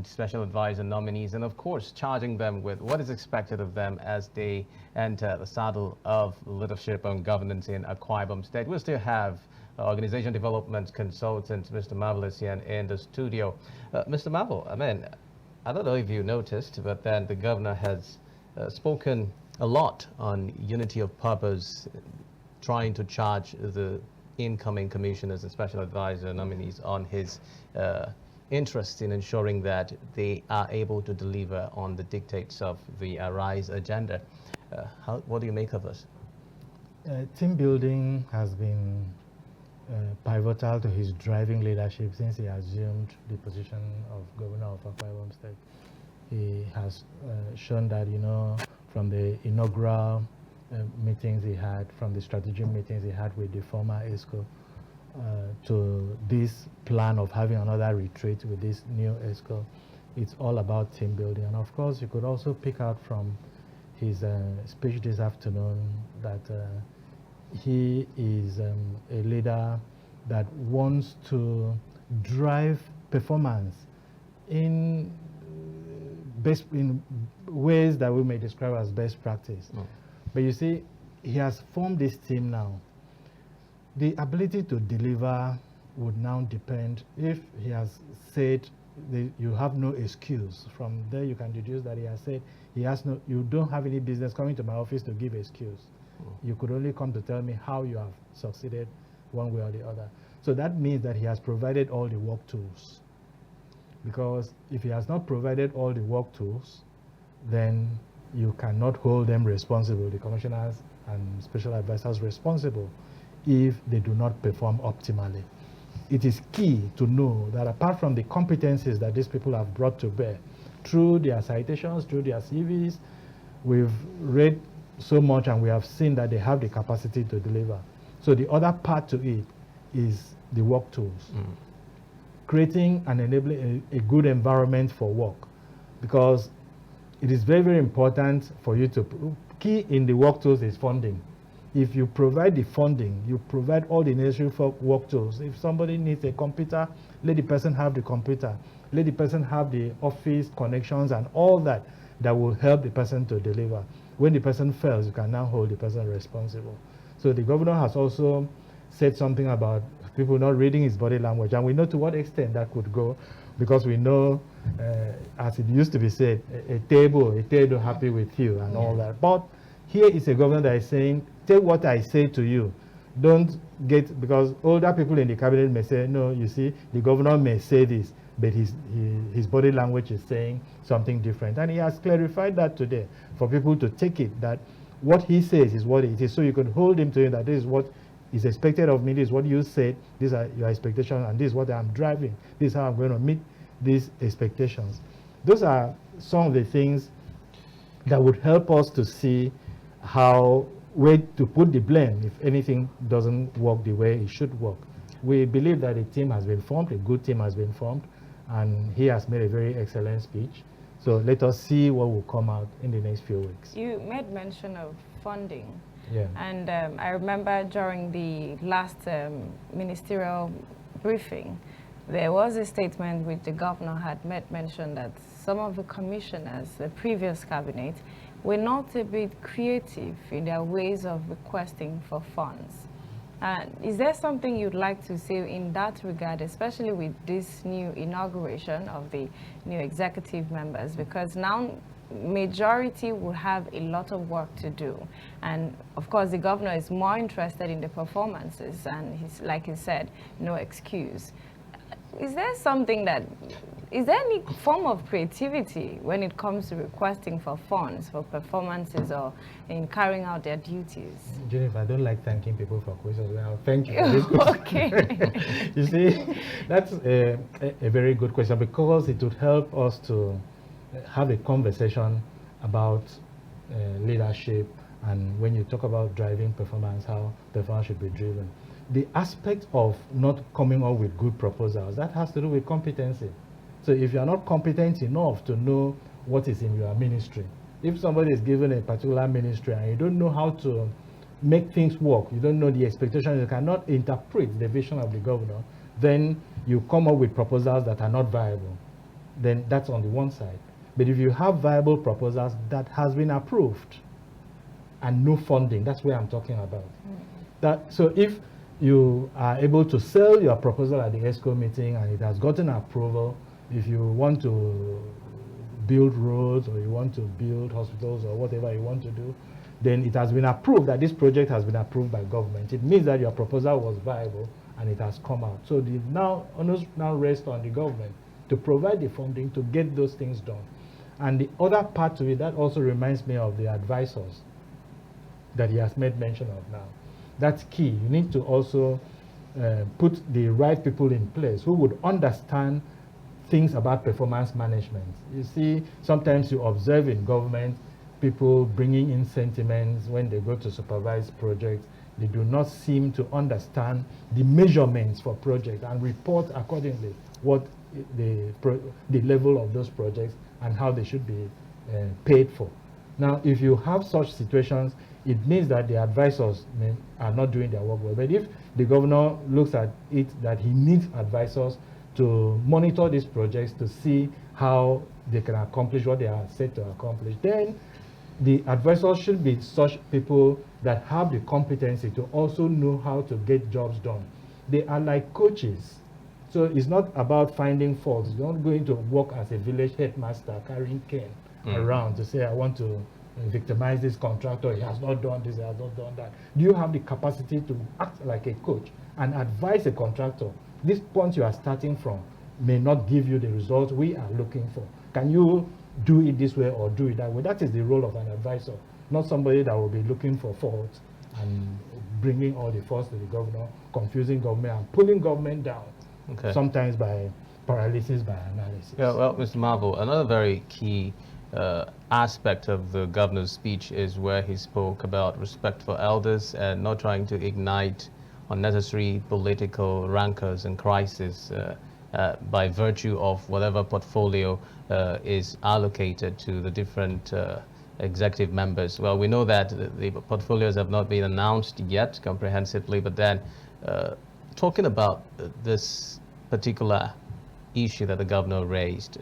special advisor nominees, and of course charging them with what is expected of them as they enter the saddle of leadership and governance in Akwa Ibom State. We still have organization development consultant Mr. Marvel is here in the studio. Mr. Marvel, I mean, I don't know if you noticed, but then the governor has spoken a lot on unity of purpose, trying to charge the incoming commissioners and special advisor nominees on his interest in ensuring that they are able to deliver on the dictates of the RISE agenda. What do you make of this? Team building has been pivotal to his driving leadership since he assumed the position of governor of Akwa Ibom State. He has shown that, you know, from the inaugural meetings he had, from the strategic meetings he had with the former ESCO, to this plan of having another retreat with this new ESCO, it's all about team building. And of course, you could also pick out from his speech this afternoon that he is a leader that wants to drive performance in ways that we may describe as best practice. Oh. But you see, he has formed this team now. The ability to deliver would now depend if he has said you have no excuse. From there you can deduce that he has said you don't have any business coming to my office to give excuse. Oh. You could only come to tell me how you have succeeded one way or the other. So that means that he has provided all the work tools. Because if he has not provided all the work tools, then you cannot hold them responsible, the commissioners and special advisors responsible, if they do not perform optimally. It is key to know that apart from the competencies that these people have brought to bear, through their citations, through their CVs, we've read so much and we have seen that they have the capacity to deliver. So the other part to it is the work tools. Creating and enabling a good environment for work, because it is very, very important for you to, key in the work tools is funding. If you provide the funding, you provide all the necessary for work tools. If somebody needs a computer, let the person have the computer. Let the person have the office connections and all that will help the person to deliver. When the person fails, you can now hold the person responsible. So the governor has also said something about people not reading his body language, and we know to what extent that could go, because we know, as it used to be said, a table happy with you and all that. But here is a governor that is saying, take what I say to you. Don't get, because older people in the cabinet may say, no, you see, the governor may say this, but his body language is saying something different. And he has clarified that today for people to take it, that what he says is what it is. So you can hold him to it, that this is what is expected of me, this is what you said, these are your expectations, and this is what I'm driving. This is how I'm going to meet these expectations. Those are some of the things that would help us to see where to put the blame if anything doesn't work the way it should work. We believe that a team has been formed, a good team has been formed, and he has made a very excellent speech. So let us see what will come out in the next few weeks. You made mention of funding. Yeah. And I remember during the last ministerial briefing, there was a statement which the governor had made mention that some of the commissioners, the previous cabinet, were not a bit creative in their ways of requesting for funds. Is there something you'd like to say in that regard, especially with this new inauguration of the new executive members? Because now majority will have a lot of work to do, and of course the governor is more interested in the performances, and he's, like he said, no excuse. Is there any form of creativity when it comes to requesting for funds for performances or in carrying out their duties? Jennifer, I don't like thanking people for questions. Well, thank you for this question. Okay. You see, that's a very good question, because it would help us to have a conversation about leadership, and when you talk about driving performance, how performance should be driven. The aspect of not coming up with good proposals, that has to do with competency. So if you are not competent enough to know what is in your ministry, if somebody is given a particular ministry and you don't know how to make things work, you don't know the expectations, you cannot interpret the vision of the governor, then you come up with proposals that are not viable. then that's on the one side. But if you have viable proposals that has been approved and no funding, that's where I'm talking about. So if you are able to sell your proposal at the ESCO meeting and it has gotten approval, if you want to build roads or you want to build hospitals or whatever you want to do, then it has been approved, that this project has been approved by government. It means that your proposal was viable and it has come out. So the onus now rests on the government to provide the funding to get those things done. And the other part to it, that also reminds me of the advisors that he has made mention of now. That's key. You need to also put the right people in place who would understand things about performance management. You see, sometimes you observe in government people bringing in sentiments when they go to supervise projects. They do not seem to understand the measurements for projects and report accordingly what the level of those projects and how they should be paid for. Now, if you have such situations, it means that the advisors are not doing their work well. But if the governor looks at it that he needs advisors to monitor these projects to see how they can accomplish what they are set to accomplish, then the advisors should be such people that have the competency to also know how to get jobs done. They are like coaches. So it's not about finding faults. You're not going to work as a village headmaster carrying cane around to say, I want to victimize this contractor, he has not done this, he has not done that. Do you have the capacity to act like a coach and advise a contractor? This point you are starting from may not give you the results we are looking for. Can you do it this way or do it that way? That is the role of an advisor, not somebody that will be looking for faults and bringing all the faults to the governor, confusing government and pulling government down, sometimes by paralysis by analysis. Yeah, well, Mr. Marvel, another very key aspect of the governor's speech is where he spoke about respect for elders and not trying to ignite unnecessary political rancors and crises by virtue of whatever portfolio is allocated to the different executive members. Well, we know that the portfolios have not been announced yet comprehensively, but then talking about this particular issue that the governor raised,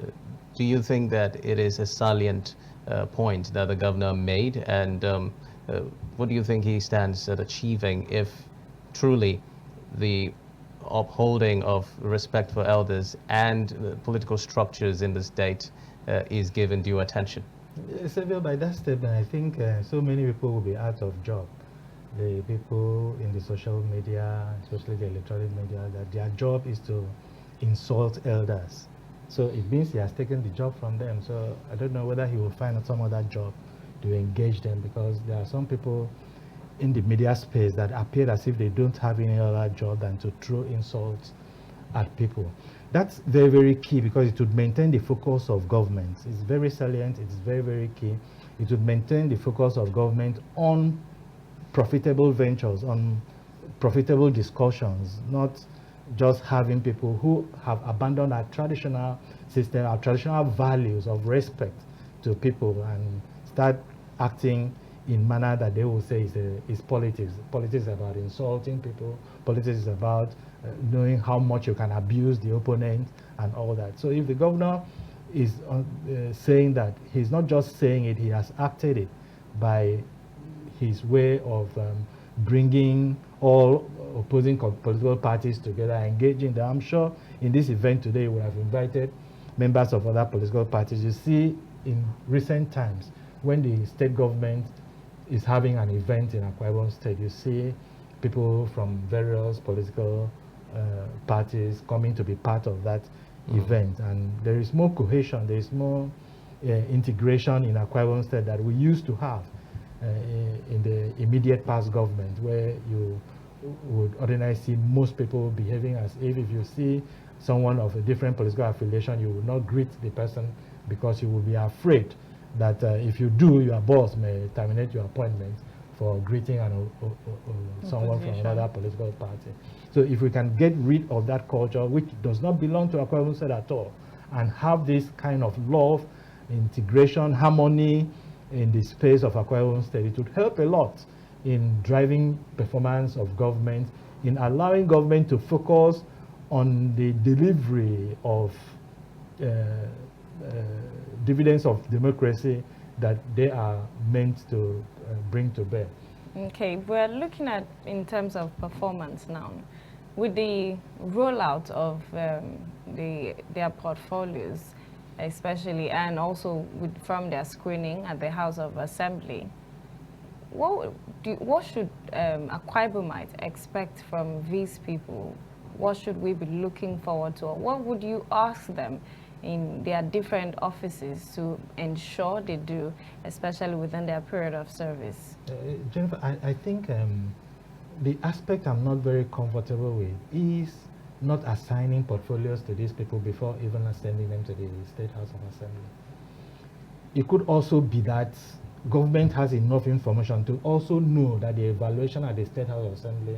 do you think that it is a salient point that the governor made, and what do you think he stands at achieving if truly the upholding of respect for elders and political structures in the state is given due attention? Seville, by that statement, I think so many people will be out of job. The people in the social media, especially the electronic media, that their job is to insult elders. So it means he has taken the job from them. So I don't know whether he will find some other job to engage them, because there are some people in the media space that appear as if they don't have any other job than to throw insults at people. That's very, very key, because it would maintain the focus of government. It's very salient, it's very, very key. It would maintain the focus of government on profitable ventures, on profitable discussions, not just having people who have abandoned our traditional system, our traditional values of respect to people, and start acting in manner that they will say is politics. Politics is about insulting people. Politics is about knowing how much you can abuse the opponent and all that. So if the governor is saying that, he's not just saying it, he has acted it by his way of bringing all opposing political parties together, engaging them. I'm sure in this event today we have invited members of other political parties. You see in recent times when the state government is having an event in Akwa Ibom State, you see people from various political parties coming to be part of that event, and there is more cohesion, there is more integration in Akwa Ibom State that we used to have in the immediate past government, where you would ordinarily see most people behaving as if you see someone of a different political affiliation, you would not greet the person because you would be afraid that if you do, your boss may terminate your appointment for greeting someone from another political party. So if we can get rid of that culture, which does not belong to Akwa Ibom State at all, and have this kind of love, integration, harmony in the space of Akwa Ibom State, it would help a lot in driving performance of government, in allowing government to focus on the delivery of dividends of democracy that they are meant to bring to bear. Okay, we're looking at in terms of performance now. With the rollout of their portfolios, especially, and also from their screening at the House of Assembly, what should Akwa Ibomite expect from these people? What should we be looking forward to? Or what would you ask them in their different offices to ensure they do, especially within their period of service? Jennifer, I think the aspect I'm not very comfortable with is not assigning portfolios to these people before even sending them to the State House of Assembly. It could also be that government has enough information to also know that the evaluation at the State House of Assembly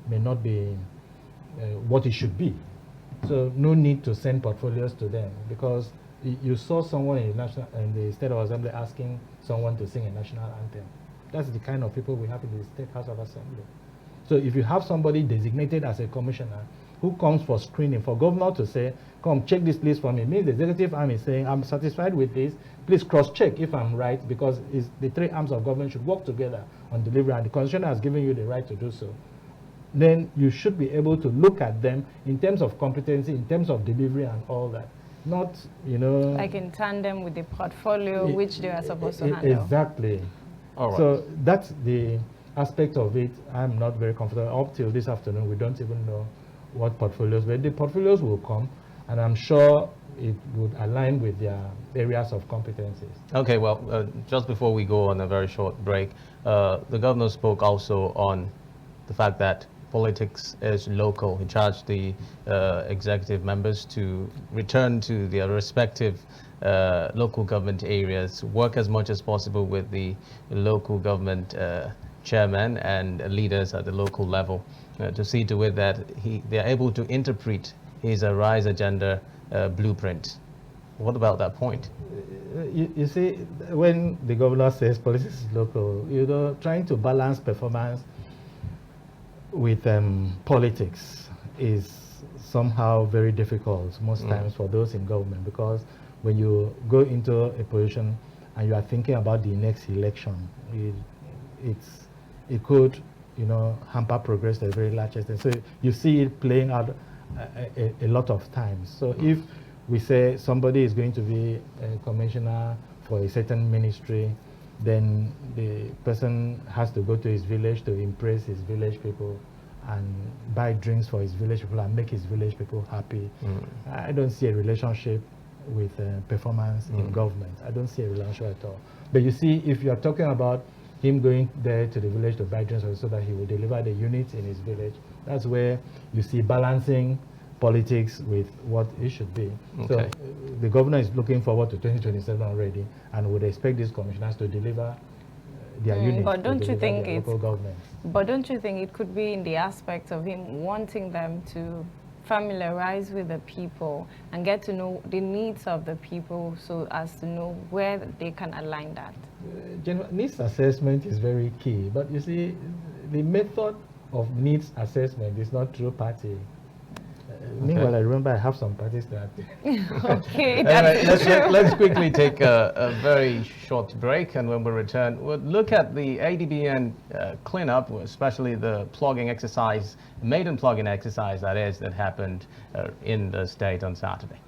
may not be what it should be. So no need to send portfolios to them, because you saw someone in the State House of Assembly asking someone to sing a national anthem. That's the kind of people we have in the State House of Assembly. So if you have somebody designated as a commissioner who comes for screening, for governor to say, come check this list for me, means the executive arm is saying, I'm satisfied with this, please cross-check if I'm right, because the three arms of government should work together on delivery, and the constitution has given you the right to do so. Then you should be able to look at them in terms of competency, in terms of delivery and all that. Not, like in tandem with the portfolio which they are supposed to handle. Exactly. All right. So that's the aspect of it. I'm not very comfortable. Up till this afternoon, we don't even know what portfolios, but the portfolios will come, and I'm sure it would align with their areas of competencies. Okay, well, just before we go on a very short break, the governor spoke also on the fact that politics is local. He charged the executive members to return to their respective local government areas, work as much as possible with the local government chairman and leaders at the local level to see to it that they are able to interpret his RISE agenda blueprint. What about that point? You see, when the governor says politics is local, trying to balance performance with politics is somehow very difficult most times for those in government, because when you go into a position and you are thinking about the next election, it could hamper progress to a very large extent. So you see it playing out a lot of times. So if we say somebody is going to be a commissioner for a certain ministry, then the person has to go to his village to impress his village people and buy drinks for his village people and make his village people happy. I don't see a relationship with performance in government. I don't see a relationship at all. But you see, if you are talking about him going there to the village to buy drinks so that he will deliver the units in his village, that's where you see balancing politics with what it should be. Okay. So the governor is looking forward to 2027 already and would expect these commissioners to deliver their units. But don't you think local government. But don't you think it could be in the aspect of him wanting them to familiarize with the people and get to know the needs of the people so as to know where they can align that? Needs assessment is very key, but you see, the method of needs assessment is not through party. Meanwhile, I remember I have some parties that. Okay, that's true. Let's quickly take a very short break, and when we return, we'll look at the ADBN cleanup, especially the plugging exercise, maiden plugging exercise that happened in the state on Saturday.